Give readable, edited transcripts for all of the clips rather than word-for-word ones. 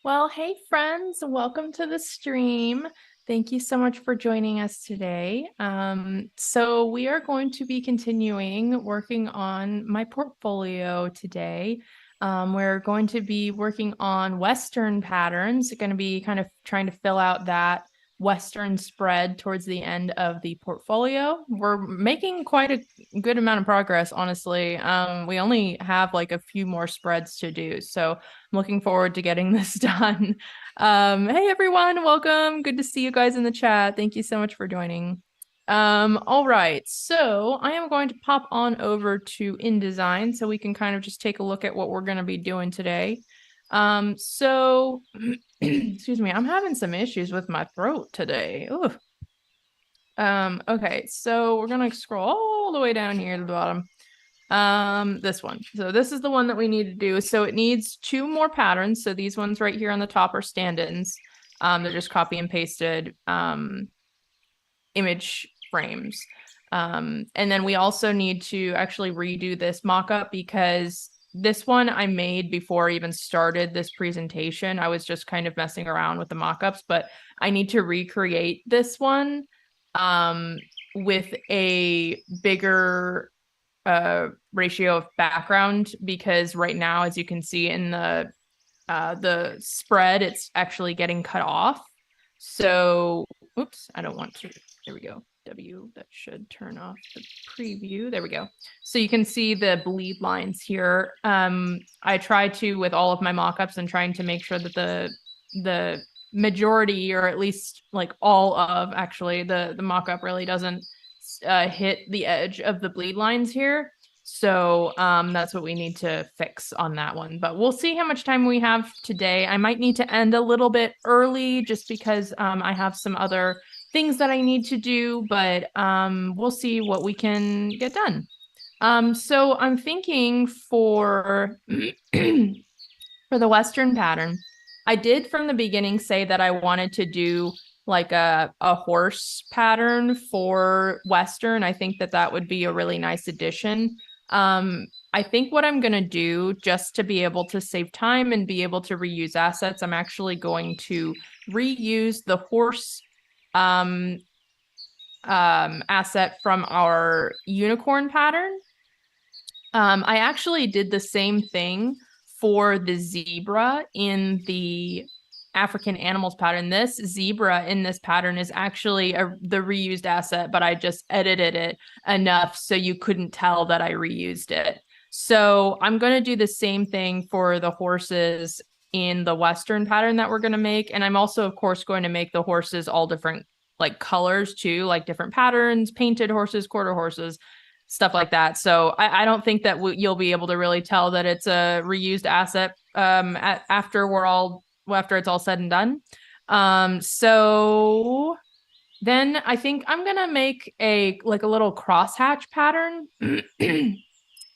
Well, hey friends, welcome to the stream. Thank you so much for joining us today. So we are going to be continuing working on my portfolio today. We're going to be working on Western patterns, going to be kind of trying to fill out that Western spread towards the end of the portfolio. We're making quite a good amount of progress, honestly. We only have like a few more spreads to do, so I'm looking forward to getting this done. Hey everyone, welcome. Good to see you guys in the chat. Thank you so much for joining. All right, so I am going to pop on over to InDesign so we can kind of just take a look at what we're going to be doing today. So excuse me, I'm having some issues with my throat today. Ooh. Okay, so we're gonna scroll all the way down here to the bottom. This one. So this is the one that we need to do. So it needs two more patterns. So these ones right here on the top are stand-ins. They're just copy and pasted image frames. And then we also need to actually redo this mock-up because this one I made before I even started this presentation. I was just kind of messing around with the mock-ups, but I need to recreate this one with a bigger ratio of background, because right now, as you can see in the spread, it's actually getting cut off. So, oops, I don't want to. There we go. That should turn off the preview. There we go. So you can see the bleed lines here. I try to, with all of my mockups, and trying to make sure that the majority, or at least like all of actually the mockup really doesn't hit the edge of the bleed lines here. So that's what we need to fix on that one. But we'll see how much time we have today. I might need to end a little bit early just because I have some other things that I need to do, but we'll see what we can get done. So I'm thinking for for the Western pattern, I did from the beginning say that I wanted to do like a horse pattern for Western. I think that that would be a really nice addition. I think what I'm going to do, just to be able to save time and be able to reuse assets, I'm actually going to reuse the horse asset from our unicorn pattern. I actually did the same thing for the zebra in the African animals pattern. This zebra in this pattern is actually the reused asset, but I just edited it enough so you couldn't tell that I reused it. So I'm going to do the same thing for the horses in the Western pattern that we're going to make. And I'm also, of course, going to make the horses all different like colors too, like different patterns, painted horses, quarter horses, stuff like that. So I don't think that you'll be able to really tell that it's a reused asset after it's all said and done. So then I think I'm gonna make a little crosshatch pattern.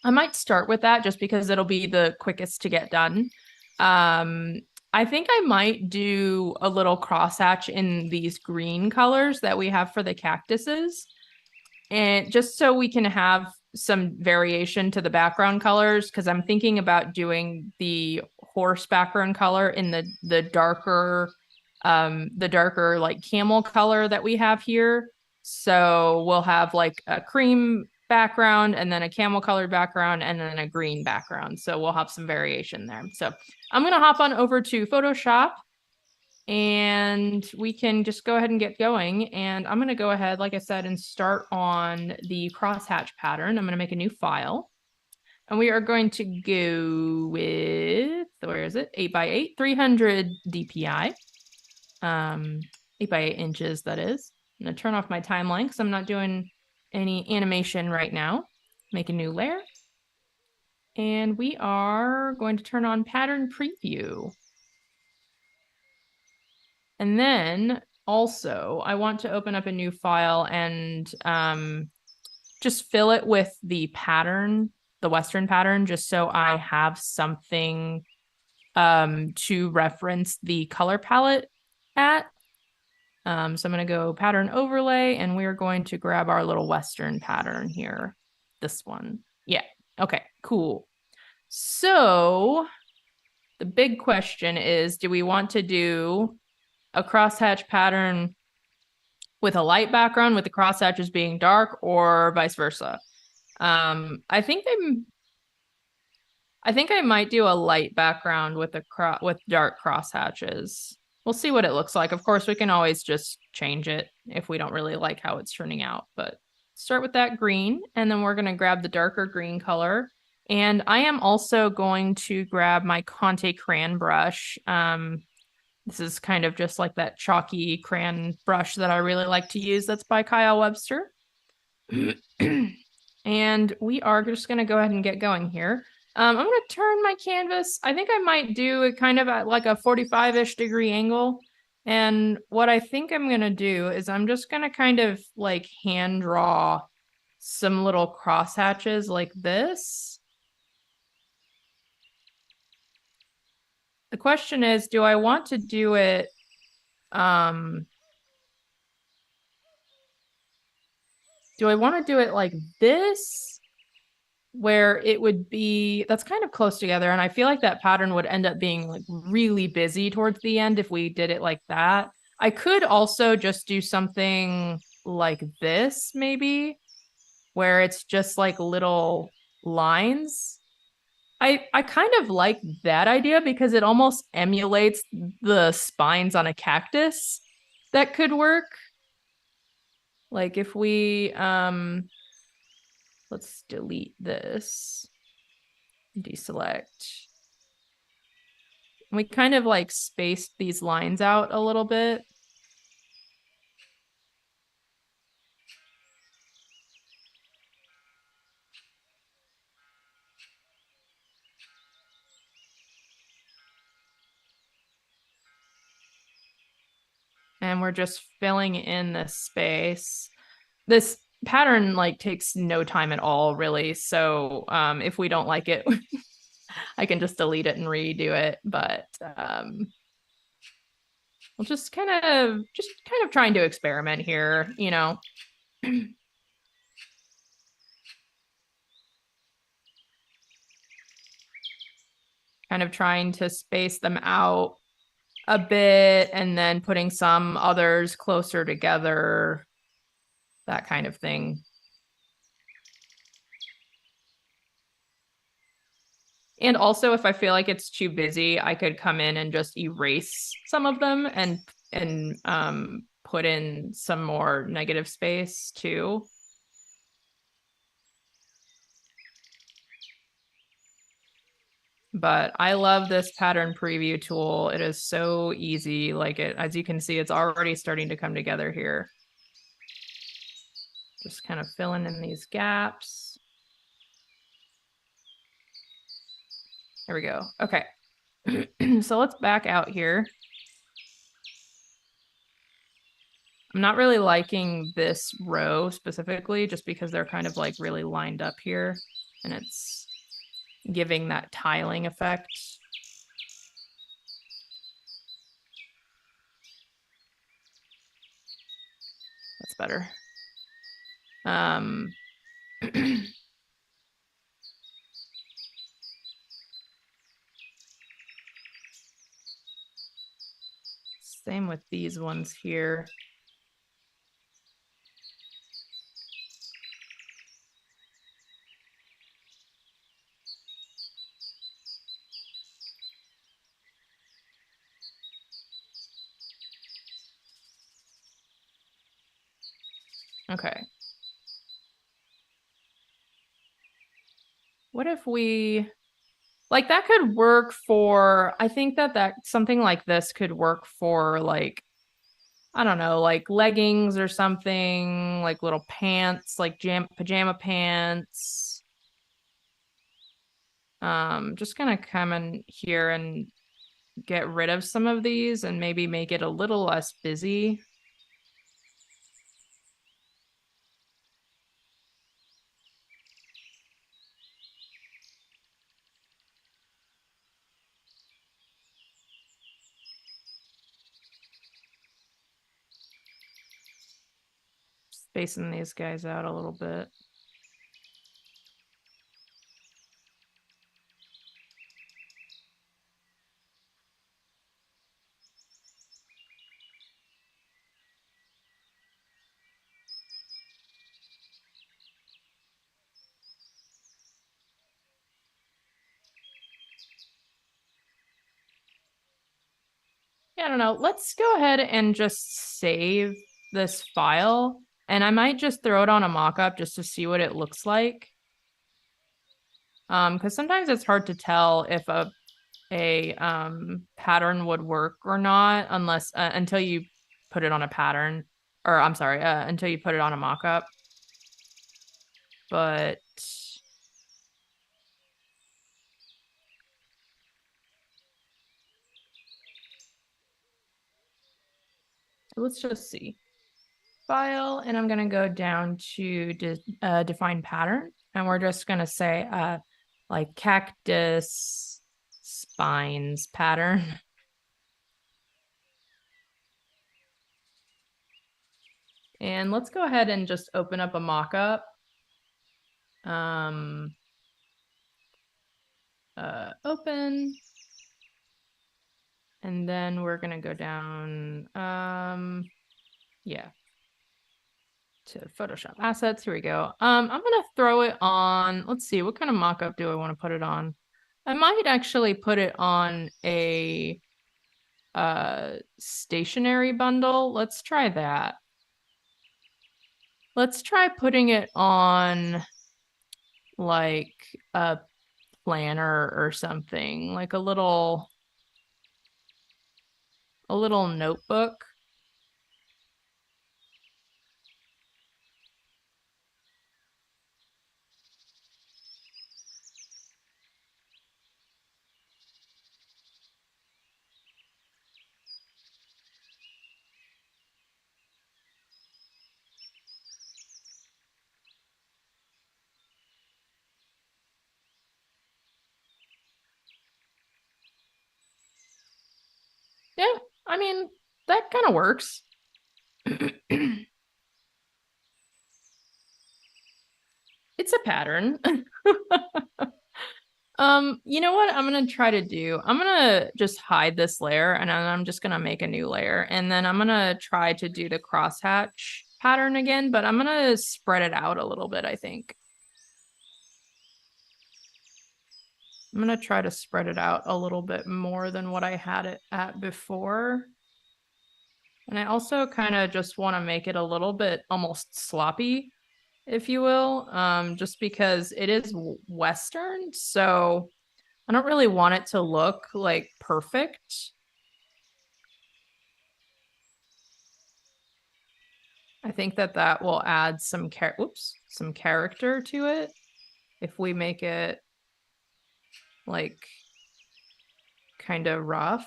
I might start with that just because it'll be the quickest to get done. I think I might do a little crosshatch in these green colors that we have for the cactuses. And just so we can have some variation to the background colors, because I'm thinking about doing the horse background color in the darker like camel color that we have here. So we'll have like a cream background and then a camel colored background and then a green background. So we'll have some variation there. So I'm going to hop on over to Photoshop and we can just go ahead and get going. And I'm going to go ahead, like I said, and start on the crosshatch pattern. I'm going to make a new file. And we are going to go with, where is it? 8x8, 300 DPI. 8x8 inches, that is. I'm going to turn off my timeline because I'm not doing any animation right now. Make a new layer. And we are going to turn on pattern preview. And then also, I want to open up a new file and just fill it with the pattern, the Western pattern, just so I have something to reference the color palette at. So I'm going to go pattern overlay, and we're going to grab our little Western pattern here. This one. Yeah. Okay, cool. So The big question is, do we want to do a crosshatch pattern with a light background with the crosshatches being dark, or vice versa? I think I might do a light background with with dark crosshatches. We'll see what it looks like. Of course, we can always just change it if we don't really like how it's turning out, but start with that green, and then we're going to grab the darker green color. And I am also going to grab my Conte crayon brush. This is kind of just like that chalky crayon brush that I really like to use. That's by Kyle Webster. And we are just going to go ahead and get going here. I'm going to turn my canvas. I think I might do it kind of at like a 45-ish degree angle. And what I think I'm going to do is I'm just going to kind of like hand draw some little cross hatches like this. The question is, do I want to do it do I want to do it like this, where it would be, that's kind of close together, and I feel like that pattern would end up being like really busy towards the end if we did it like that. I could also just do something like this, maybe, where it's just like little lines. I kind of like that idea because it almost emulates the spines on a cactus. That could work. Like if we let's delete this, deselect. We kind of like spaced these lines out a little bit. And we're just filling in this space. This pattern like takes no time at all, really. So if we don't like it, I can just delete it and redo it. But we'll just kind of trying to experiment here, you know. Kind of trying to space them out a bit and then putting some others closer together, that kind of thing. And also, if I feel like it's too busy, I could come in and just erase some of them and put in some more negative space too. But I love this pattern preview tool. It is so easy. Like it, as you can see, it's already starting to come together here. Just kind of filling in these gaps. There we go. Okay. So let's back out here. I'm not really liking this row specifically just because they're kind of like really lined up here and it's giving that tiling effect. That's better. Same with these ones here. Okay. What if we, like, that could work for, I think that something like this could work for, like, I don't know, like leggings or something, like little pants, like pajama pants. Just gonna come in here and get rid of some of these and maybe make it a little less busy. Spacing these guys out a little bit. I don't know. Let's go ahead and just save this file. And I might just throw it on a mockup just to see what it looks like. Because sometimes it's hard to tell if a pattern would work or not unless until you put it on a pattern, or I'm sorry, until you put it on a mockup. But let's just see. File, and I'm gonna go down to define pattern, and we're just gonna say like cactus spines pattern. And let's go ahead and just open up a mockup. Open. And then we're gonna go down, yeah, to Photoshop assets. Here we go. I'm gonna throw it on. Let's see, what kind of mockup do I want to put it on? I might actually put it on a stationary bundle. Let's try that. Let's try putting it on like a planner or something, like a little notebook. Yeah, I mean, that kind of works. It's a pattern. You know what I'm gonna try to do? I'm gonna just hide this layer and then I'm just gonna make a new layer. And then I'm gonna try to do the crosshatch pattern again, but I'm gonna spread it out a little bit, I think. I'm gonna try to spread it out a little bit more than what I had it at before. And I also kind of just want to make it a little bit almost sloppy, if you will, just because it is Western. So I don't really want it to look like perfect. I think that will add some character to it if we make it like kind of rough.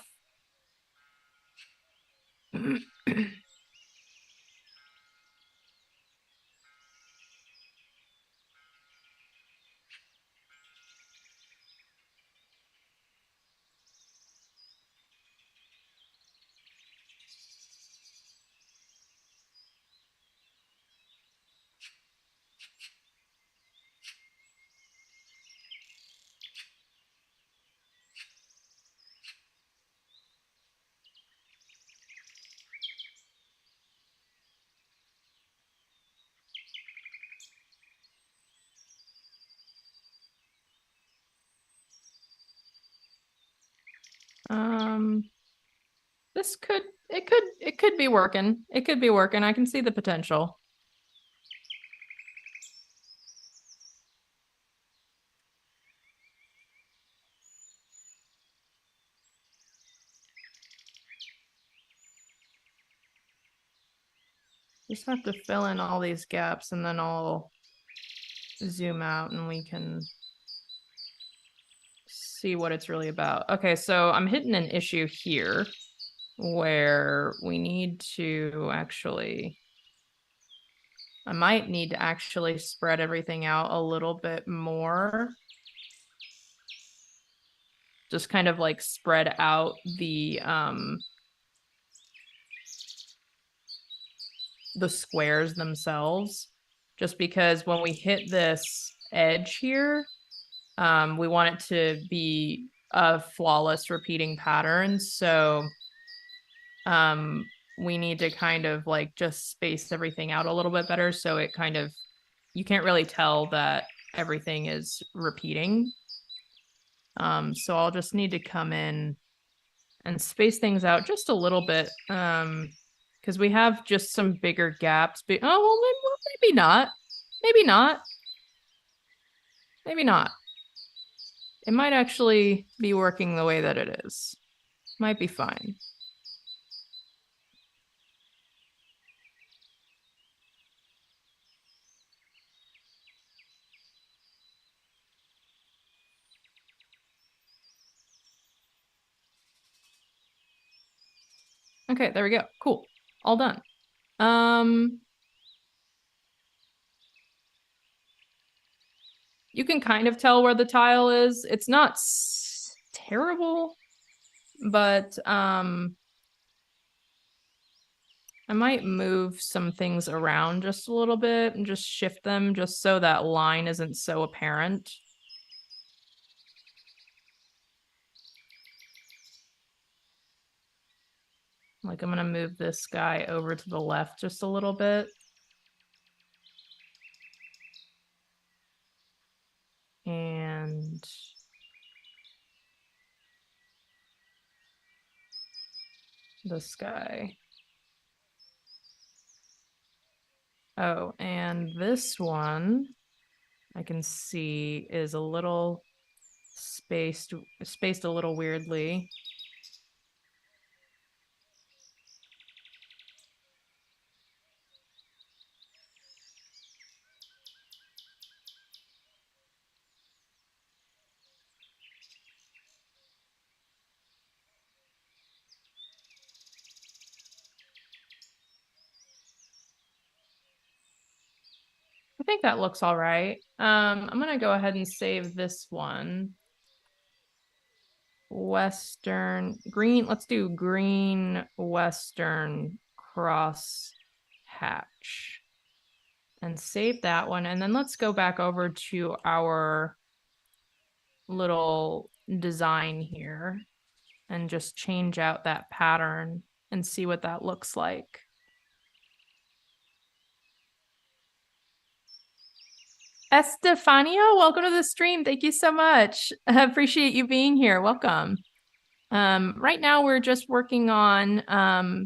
This could be working. It could be working. I can see the potential. Just have to fill in all these gaps and then I'll zoom out and we can see what it's really about. Okay, so I'm hitting an issue here where we need to actually, I might need to actually spread everything out a little bit more. Just kind of like spread out the squares themselves, just because when we hit this edge here, we want it to be a flawless repeating pattern. So we need to kind of like just space everything out a little bit better, so it kind of, you can't really tell that everything is repeating. So I'll just need to come in and space things out just a little bit. Because we have just some bigger gaps. Oh, well, maybe not. Maybe not. Maybe not. It might actually be working the way that it is. Might be fine. Okay, there we go. Cool. All done. You can kind of tell where the tile is. It's not terrible, but I might move some things around just a little bit and just shift them just so that line isn't so apparent. Like I'm going to move this guy over to the left just a little bit. And this guy. Oh, and this one I can see is a little spaced a little weirdly. I think that looks all right. I'm going to go ahead and save this one. Western green. Let's do green Western cross hatch and save that one. And then let's go back over to our little design here and just change out that pattern and see what that looks like. Estefania, welcome to the stream. Thank you so much. I appreciate you being here. Welcome. Right now we're just working on oh,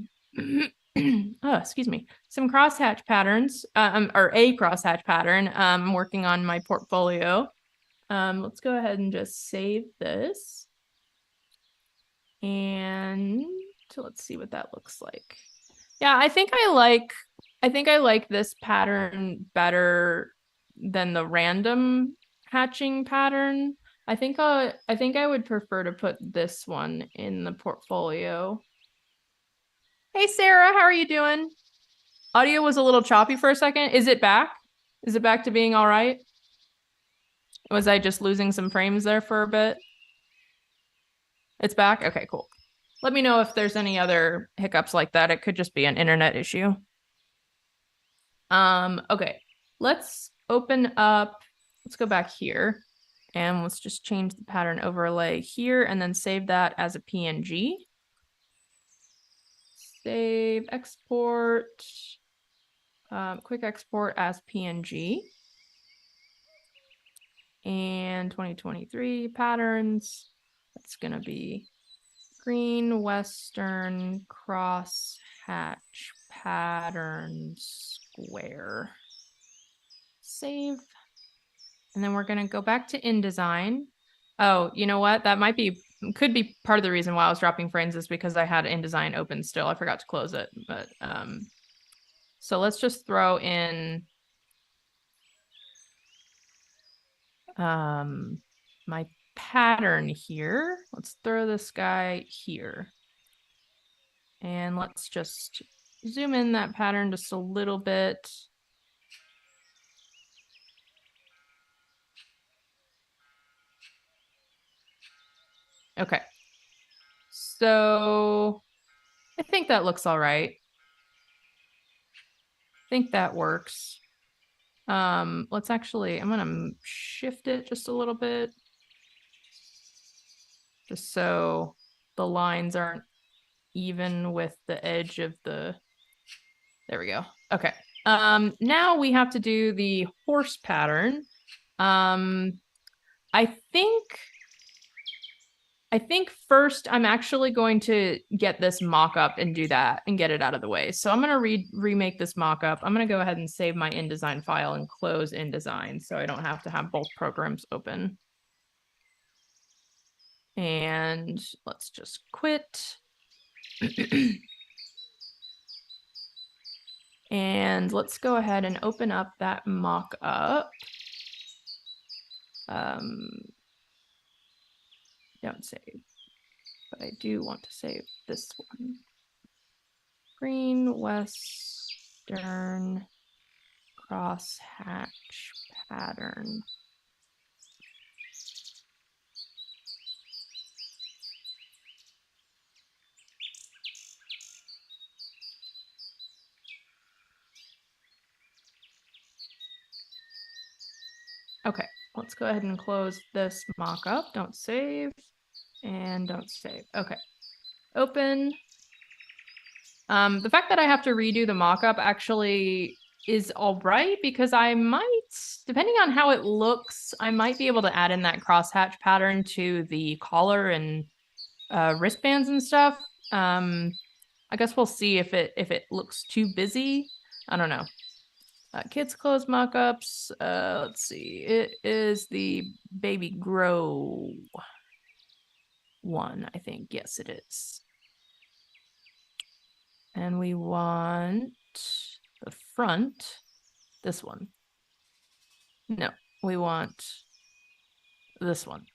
excuse me, some crosshatch patterns, or a crosshatch pattern. I'm working on my portfolio. Let's go ahead and just save this. And let's see what that looks like. Yeah, I think I like this pattern better than the random hatching pattern. I think I would prefer to put this one in the portfolio. Hey Sarah, how are you doing? Audio was a little choppy for a second. Is it back? Is it back to being all right? Was I just losing some frames there for a bit? It's back? Okay, cool. Let me know if there's any other hiccups like that. It could just be an internet issue. Okay. Let's open up, let's go back here and let's just change the pattern overlay here and then save that as a PNG. Save, export, quick export as PNG. And 2023 patterns, that's going to be green Western cross hatch pattern square. Save. And then we're going to go back to InDesign. Oh, you know what? That could be part of the reason why I was dropping frames is because I had InDesign open still. I forgot to close it. But so let's just throw in my pattern here. Let's throw this guy here. And let's just zoom in that pattern just a little bit. Okay. So I think that looks all right. I think that works. Let's actually, I'm gonna shift it just a little bit. Just so the lines aren't even with the edge of the, there we go. Okay. Now we have to do the horse pattern. I think I think first I'm actually going to get this mock-up and do that and get it out of the way. So I'm going to remake this mock-up. I'm going to go ahead and save my InDesign file and close InDesign so I don't have to have both programs open. And let's just quit. And let's go ahead and open up that mock-up. Don't save, but I do want to save this one. Green Western crosshatch pattern. Okay, let's go ahead and close this mock-up. Don't save and don't save. Okay, open. The fact that I have to redo the mock-up actually is all right because I might, depending on how it looks, I might be able to add in that crosshatch pattern to the collar and wristbands and stuff. I guess we'll see if it looks too busy. I don't know. Kids clothes mock-ups. Let's see. It is the baby grow one, I think. Yes, it is. And we want the front. This one. No, we want this one.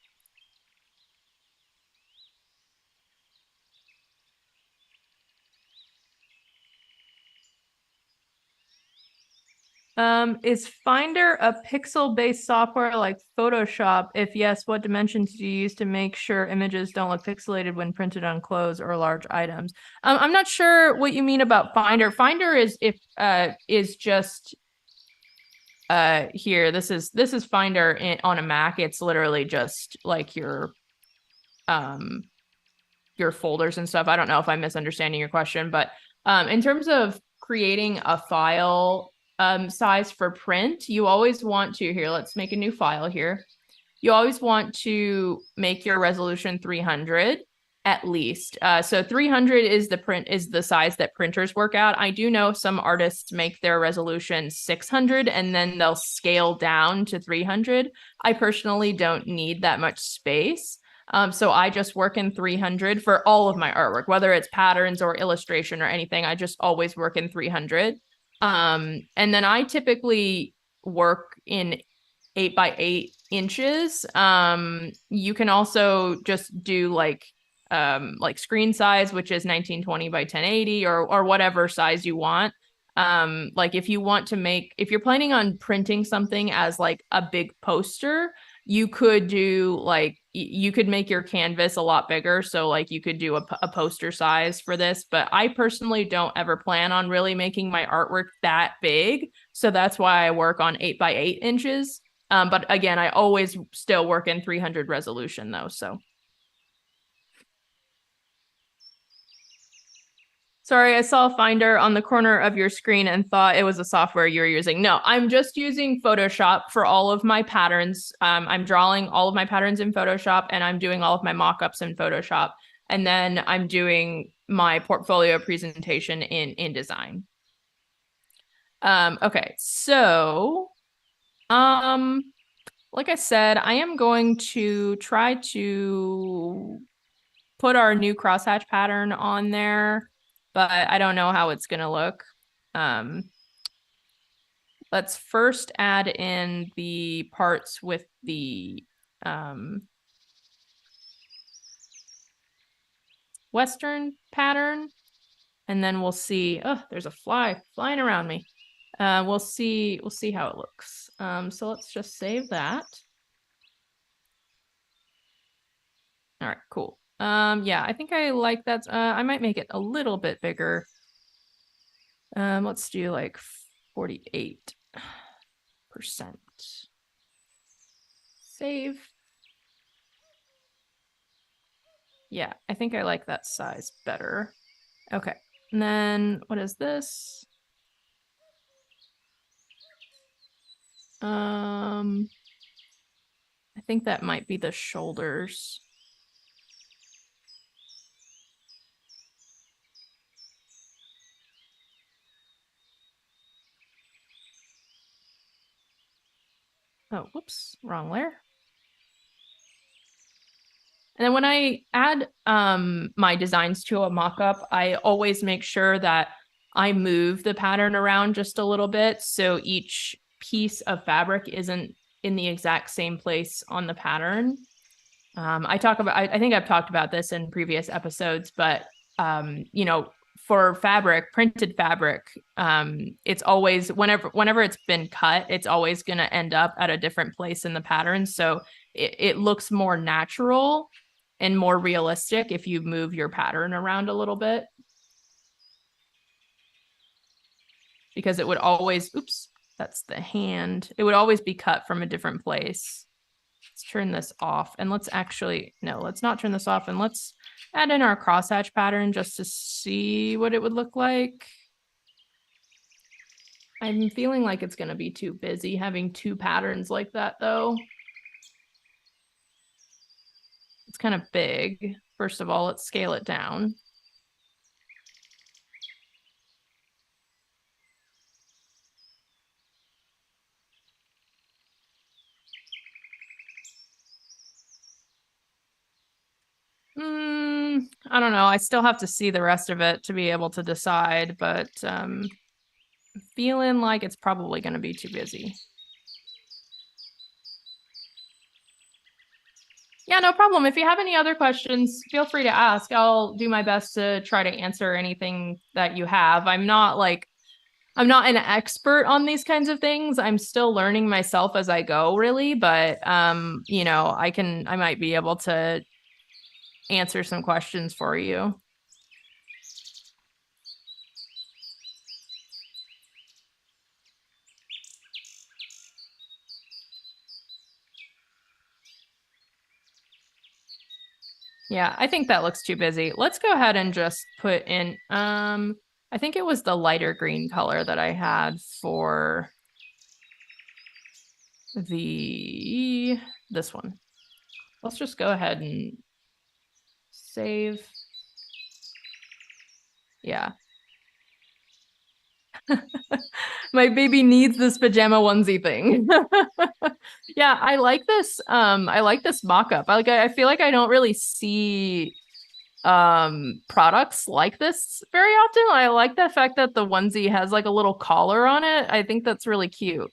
Is Finder a pixel-based software like Photoshop? If yes, what dimensions do you use to make sure images don't look pixelated when printed on clothes or large items? I'm not sure what you mean about Finder. Finder is just here. This is Finder on a Mac. It's literally just like your folders and stuff. I don't know if I'm misunderstanding your question, but in terms of creating a file size for print, you always want to, here, let's make a new file here. You always want to make your resolution 300 at least. So 300 is the size that printers work out. I do know some artists make their resolution 600 and then they'll scale down to 300. I personally don't need that much space. So I just work in 300 for all of my artwork, whether it's patterns or illustration or anything. I just always work in 300. And then I typically work in 8 by 8 inches. You can also just do like screen size, which is 1920 by 1080 or whatever size you want. Like if you're planning on printing something as like a big poster, you could do like you could make your canvas a lot bigger. So like you could do a poster size for this, but I personally don't ever plan on really making my artwork that big. So that's why I work on 8 by 8 inches. But again, I always still work in 300 resolution though, so. Sorry, I saw Finder on the corner of your screen and thought it was a software you were using. No, I'm just using Photoshop for all of my patterns. I'm drawing all of my patterns in Photoshop and I'm doing all of my mock-ups in Photoshop. And then I'm doing my portfolio presentation in InDesign. Okay, so like I said, I am going to try to put our new crosshatch pattern on there, but I don't know how it's gonna look. Let's first add in the parts with the Western pattern, and then we'll see. Oh, there's a fly flying around me. We'll see how it looks. So let's just save that. All right, cool. Yeah, I think I like that. I might make it a little bit bigger. Let's do like 48%. Save. Yeah, I think I like that size better. Okay, and then what is this? I think that might be the shoulders. Oh, whoops, wrong layer. And then when I add my designs to a mockup, I always make sure that I move the pattern around just a little bit so each piece of fabric isn't in the exact same place on the pattern. I think I've talked about this in previous episodes, but you know, for fabric, printed fabric, it's always whenever it's been cut, it's always going to end up at a different place in the pattern. So it looks more natural and more realistic if you move your pattern around a little bit. Because it would always, oops, that's the hand. It would always be cut from a different place. Let's turn this off and let's not turn this off and let's add in our crosshatch pattern just to see what it would look like. I'm feeling like it's going to be too busy having two patterns like that though. It's kind of big. First of all, let's scale it down. I don't know. I still have to see the rest of it to be able to decide, but feeling like it's probably going to be too busy. Yeah, no problem. If you have any other questions, feel free to ask. I'll do my best to try to answer anything that you have. I'm not an expert on these kinds of things. I'm still learning myself as I go, really, but you know, I might be able to answer some questions for you. Yeah, I think that looks too busy. Let's go ahead and just put in, I think it was the lighter green color that I had for this one. Let's just go ahead and save. Yeah. My baby needs this pajama onesie thing. Yeah, I like this. I like this mock-up. I feel like I don't really see products like this very often. I like the fact that the onesie has like a little collar on it. I think that's really cute.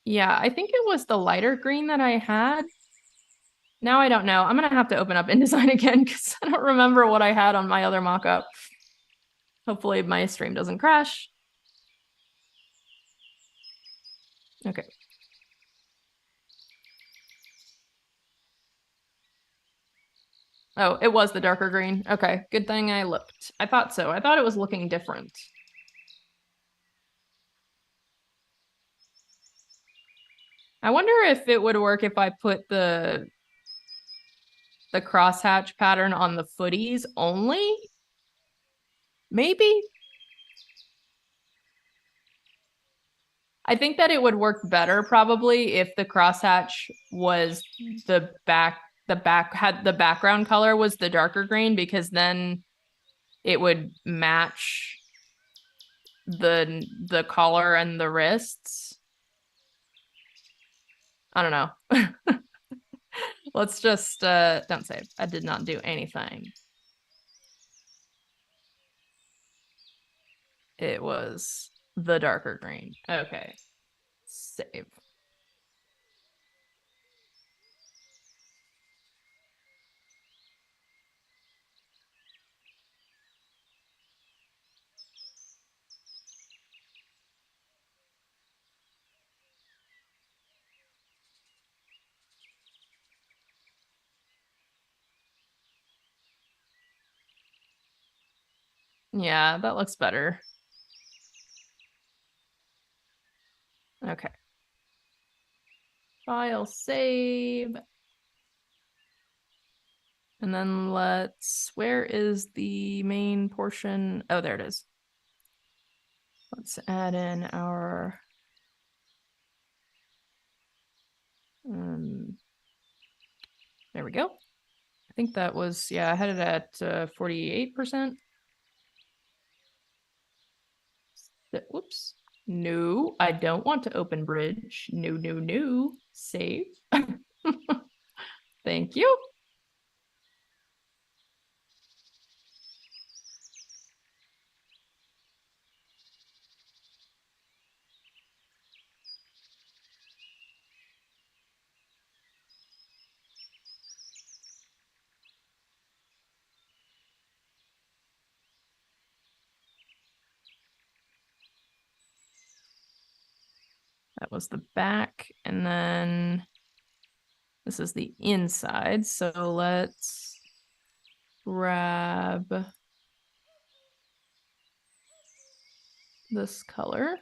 Yeah, I think it was the lighter green that I had. Now I don't know. I'm gonna have to open up InDesign again because I don't remember what I had on my other mock-up. Hopefully my stream doesn't crash. Okay. Oh, it was the darker green. Okay, good thing I looked. I thought so. I thought it was looking different. I wonder if it would work if I put the crosshatch pattern on the footies only. Maybe. I think that it would work better probably if the crosshatch was the background color was the darker green, because then it would match the collar and the wrists. I don't know. Let's just don't save. I did not do anything. It was the darker green. Okay. Save. Yeah, that looks better. Okay. File, save. And then where is the main portion? Oh, there it is. Let's add in our There we go. I think that was, yeah, I had it at 48%. Whoops. No, I don't want to open bridge. No, no, no. Save. Thank you. That was the back, and then this is the inside. So let's grab this color.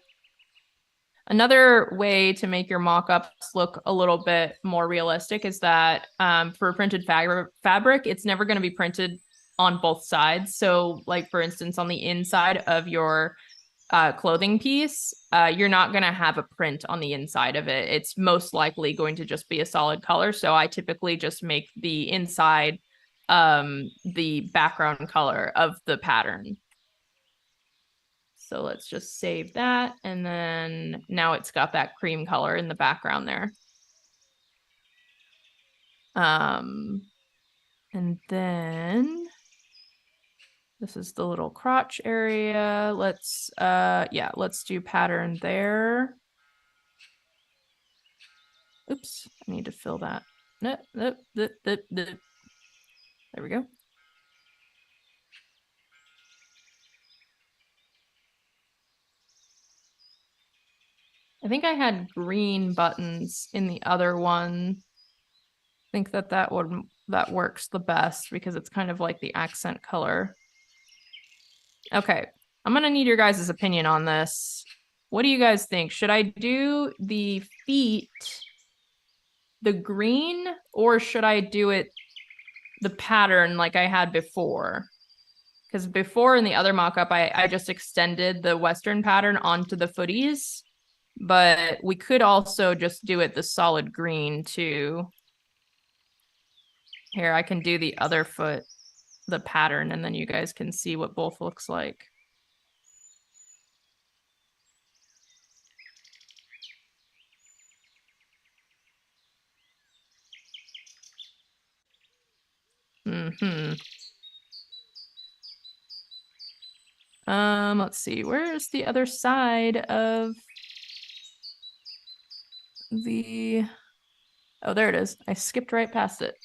Another way to make your mock-ups look a little bit more realistic is that for printed fabric, it's never going to be printed on both sides. So like, for instance, on the inside of your clothing piece, you're not going to have a print on the inside of it. It's most likely going to just be a solid color. So I typically just make the inside the background color of the pattern. So let's just save that. And then now it's got that cream color in the background there. And then this is the little crotch area. Let's, let's do pattern there. Oops, I need to fill that. There we go. I think I had green buttons in the other one. I think that works the best because it's kind of like the accent color. Okay, I'm gonna need your guys' opinion on this. What do you guys think? Should I do the feet the green, or should I do it the pattern like I had before? Because before in the other mock-up, I just extended the Western pattern onto the footies, but we could also just do it the solid green too. Here, I can do the other foot, the pattern, and then you guys can see what both looks like. Let's see, where's the other side of the... Oh, there it is. I skipped right past it.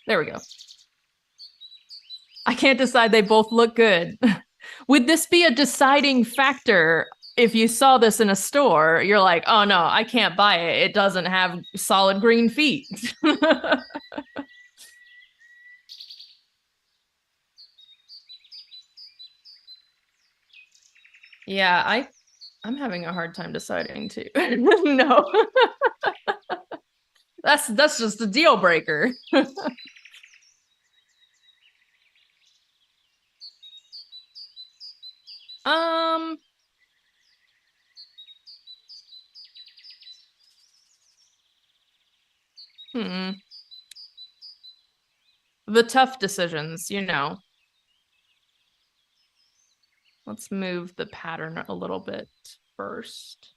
There we go. I can't decide. They both look good. Would this be a deciding factor if you saw this in a store? You're like, oh no, I can't buy it. It doesn't have solid green feet. Yeah, I'm having a hard time deciding too. No. That's just a deal breaker. The tough decisions, you know. Let's move the pattern a little bit first.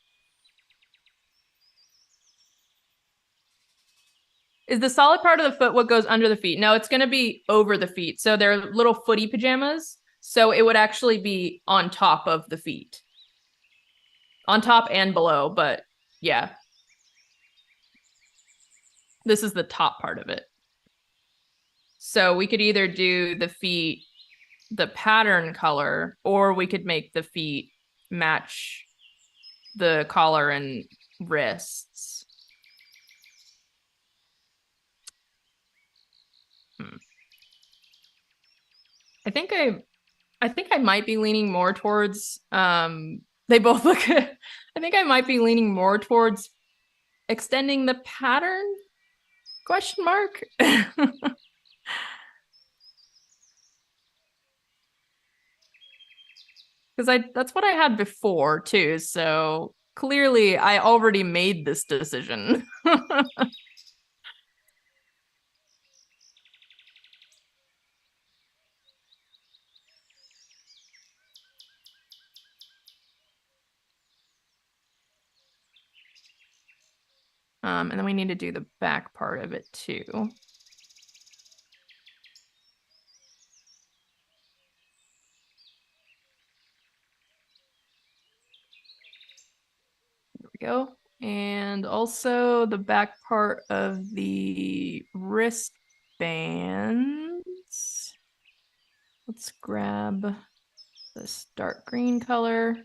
Is the solid part of the foot what goes under the feet? No, it's going to be over the feet. So they're little footy pajamas. So it would actually be on top of the feet. On top and below, but yeah. This is the top part of it. So we could either do the feet the pattern color, or we could make the feet match the collar and wrists. I think I might be leaning more towards they both look good. I think I might be leaning more towards extending the pattern ? Question mark. Because that's what I had before too. So clearly I already made this decision. And then we need to do the back part of it too. There we go. And also the back part of the wristbands. Let's grab this dark green color.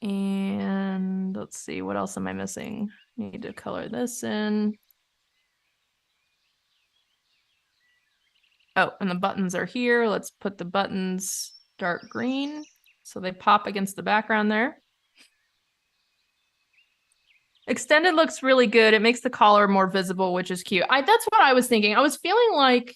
And let's see, what else am I missing? Need to color this in. Oh, and the buttons are here. Let's put the buttons dark green so they pop against the background there. Extended looks really good. It makes the collar more visible, which is cute. That's what I was thinking. I was feeling like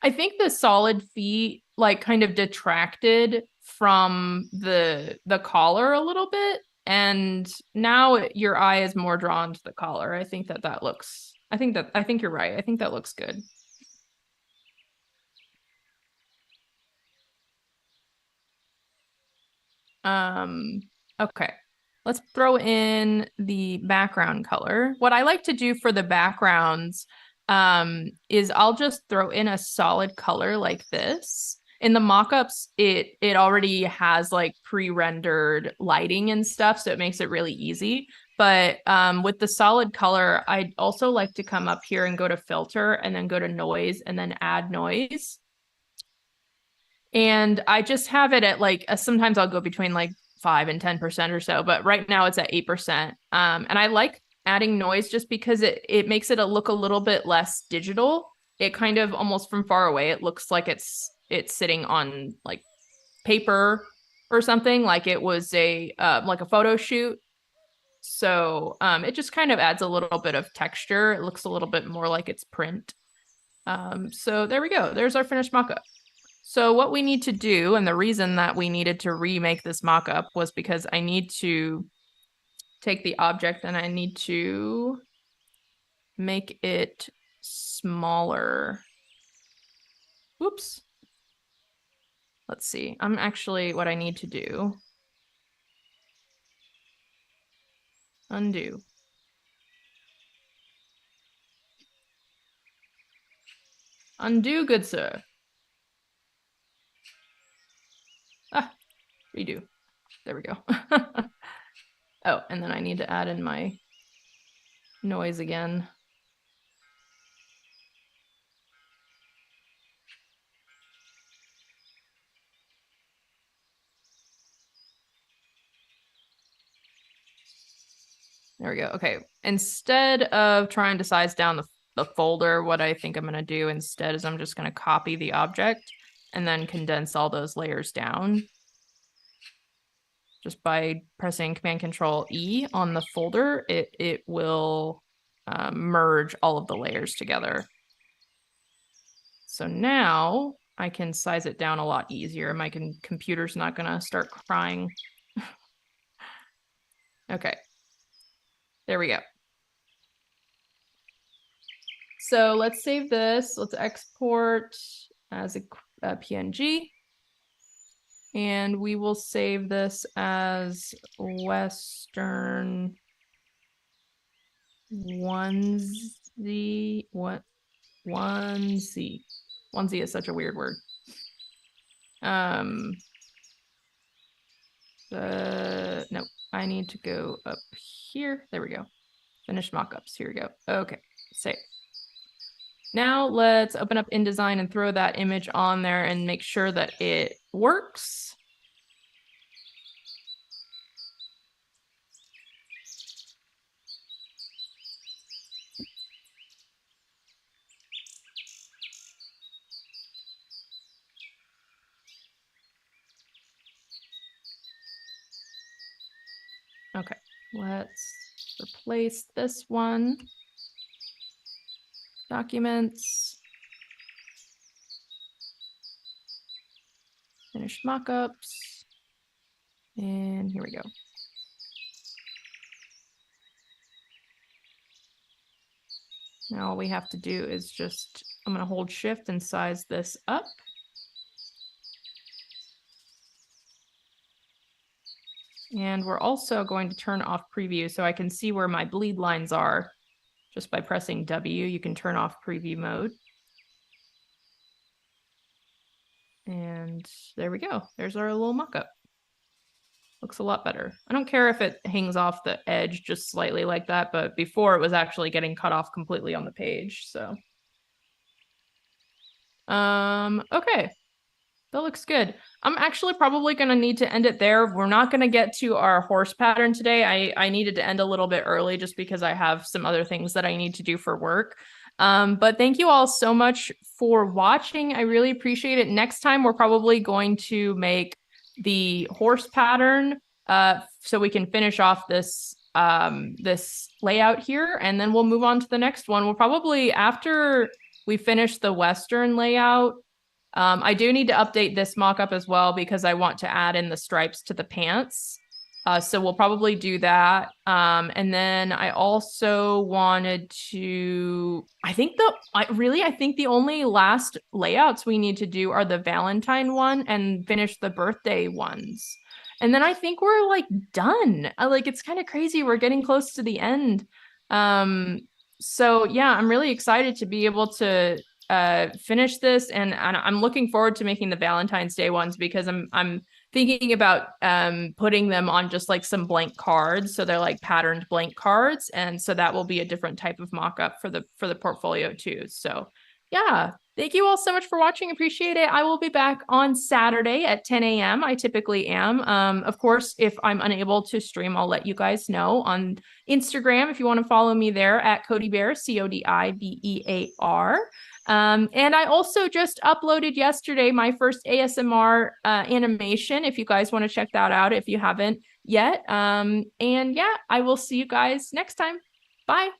I think the solid feet like kind of detracted from the collar a little bit, and now your eye is more drawn to the collar. I think that looks. I think you're right. I think that looks good. Okay. Let's throw in the background color. What I like to do for the backgrounds is I'll just throw in a solid color like this. In the mockups, it already has like pre-rendered lighting and stuff, so it makes it really easy. But with the solid color, I also like to come up here and go to filter and then go to noise and then add noise. And I just have it at like sometimes I'll go between like 5 and 10% or so, but right now it's at 8%. And I like adding noise just because it makes it look a little bit less digital. It kind of almost from far away, it looks like it's sitting on like paper or something, like it was like a photo shoot. So it just kind of adds a little bit of texture. It looks a little bit more like it's print. So there we go. There's our finished mockup. So what we need to do, and the reason that we needed to remake this mockup was because I need to take the object and I need to make it smaller. Whoops. Let's see. What I need to do. Undo. Undo, good sir. Ah, redo. There we go. Oh, and then I need to add in my noise again. There we go. Okay. Instead of trying to size down the folder, what I think I'm going to do instead is I'm just going to copy the object and then condense all those layers down. Just by pressing Command Control E on the folder, it will merge all of the layers together. So now I can size it down a lot easier. My computer's not going to start crying. Okay. There we go. So let's save this. Let's export as a PNG. And we will save this as Western onesie. What? Onesie. Onesie is such a weird word. No, I need to go up here. There we go. Finish mockups. Here we go. Okay, save. Now let's open up InDesign and throw that image on there and make sure that it works. Okay, let's replace this one. Documents. Finish mockups. And here we go. Now all we have to do is just, I'm going to hold shift and size this up. And we're also going to turn off preview so I can see where my bleed lines are. Just by pressing W, you can turn off preview mode. And there we go. There's our little mock-up. Looks a lot better. I don't care if it hangs off the edge just slightly like that, but before it was actually getting cut off completely on the page. So, okay. That looks good. I'm actually probably going to need to end it there. We're not going to get to our horse pattern today. I needed to end a little bit early just because I have some other things that I need to do for work. But thank you all so much for watching. I really appreciate it. Next time, we're probably going to make the horse pattern so we can finish off this this layout here, and then we'll move on to the next one. We'll probably, after we finish the Western layout, I do need to update this mock-up as well because I want to add in the stripes to the pants. So we'll probably do that. And then I also wanted to, I think the only last layouts we need to do are the Valentine one and finish the birthday ones. And then I think we're like done. Like, it's kind of crazy. We're getting close to the end. So yeah, I'm really excited to be able to finish this, and I'm looking forward to making the Valentine's Day ones because I'm thinking about putting them on just like some blank cards, so they're like patterned blank cards, and so that will be a different type of mock-up for the portfolio too. So yeah, thank you all so much for watching. Appreciate it. I will be back on Saturday at 10 a.m. I typically am. Of course, if I'm unable to stream, I'll let you guys know on Instagram if you want to follow me there at Codi Bear, CODIBEAR. And I also just uploaded yesterday my first ASMR animation, if you guys want to check that out if you haven't yet. And yeah, I will see you guys next time. Bye.